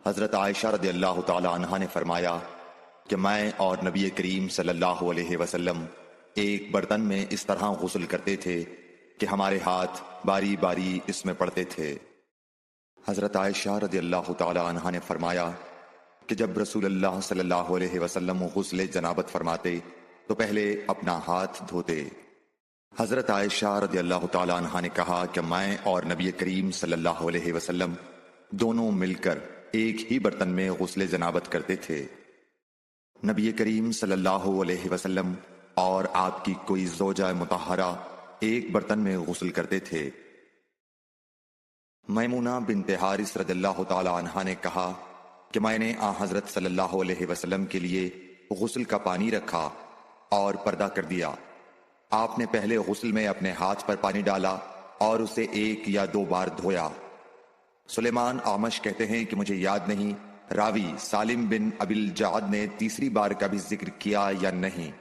حضرت عائشہ رضی اللہ تعالی عنہا نے فرمایا کہ میں اور نبی کریم صلی اللہ علیہ وسلم ایک برتن میں اس طرح غسل کرتے تھے کہ ہمارے ہاتھ باری باری اس میں پڑتے تھے۔ حضرت عائشہ رضی اللہ تعالی عنہا نے فرمایا کہ جب رسول اللہ صلی اللہ علیہ وسلم غسل جنابت فرماتے تو پہلے اپنا ہاتھ دھوتے۔ حضرت عائشہ رضی اللہ تعالی عنہا نے کہا کہ میں اور نبی کریم صلی اللہ علیہ وسلم دونوں مل کر ایک ہی برتن میں غسل جنابت کرتے تھے۔ نبی کریم صلی اللہ علیہ وسلم اور آپ کی کوئی زوجہ مطہرہ ایک برتن میں غسل کرتے تھے۔ میمونہ بنت حارث رضی اللہ تعالی عنہا نے کہا کہ میں نے حضرت صلی اللہ علیہ وسلم کے لیے غسل کا پانی رکھا اور پردہ کر دیا۔ آپ نے پہلے غسل میں اپنے ہاتھ پر پانی ڈالا اور اسے 1 یا 2 بار دھویا۔ سلیمان اعمش کہتے ہیں کہ مجھے یاد نہیں راوی سالم بن ابی الجعد نے تیسری بار کا بھی ذکر کیا یا نہیں۔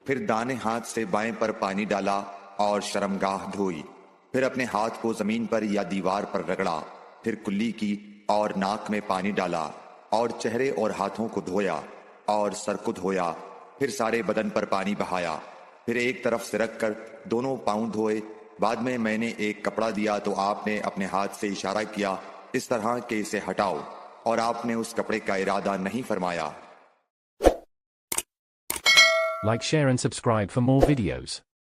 پھر دانے ہاتھ سے بائیں پر پانی ڈالا اور شرمگاہ دھوئی، پھر اپنے ہاتھ کو زمین پر یا دیوار پر رگڑا، پھر کلی کی اور ناک میں پانی ڈالا اور چہرے اور ہاتھوں کو دھویا اور سر کو دھویا، پھر سارے بدن پر پانی بہایا، پھر ایک طرف سے رکھ کر دونوں پاؤں دھوئے۔ بعد میں نے ایک کپڑا دیا تو آپ نے اپنے ہاتھ سے اشارہ کیا اس طرح کہ اسے ہٹاؤ، اور آپ نے اس کپڑے کا ارادہ نہیں فرمایا۔ Like, share and subscribe for more videos.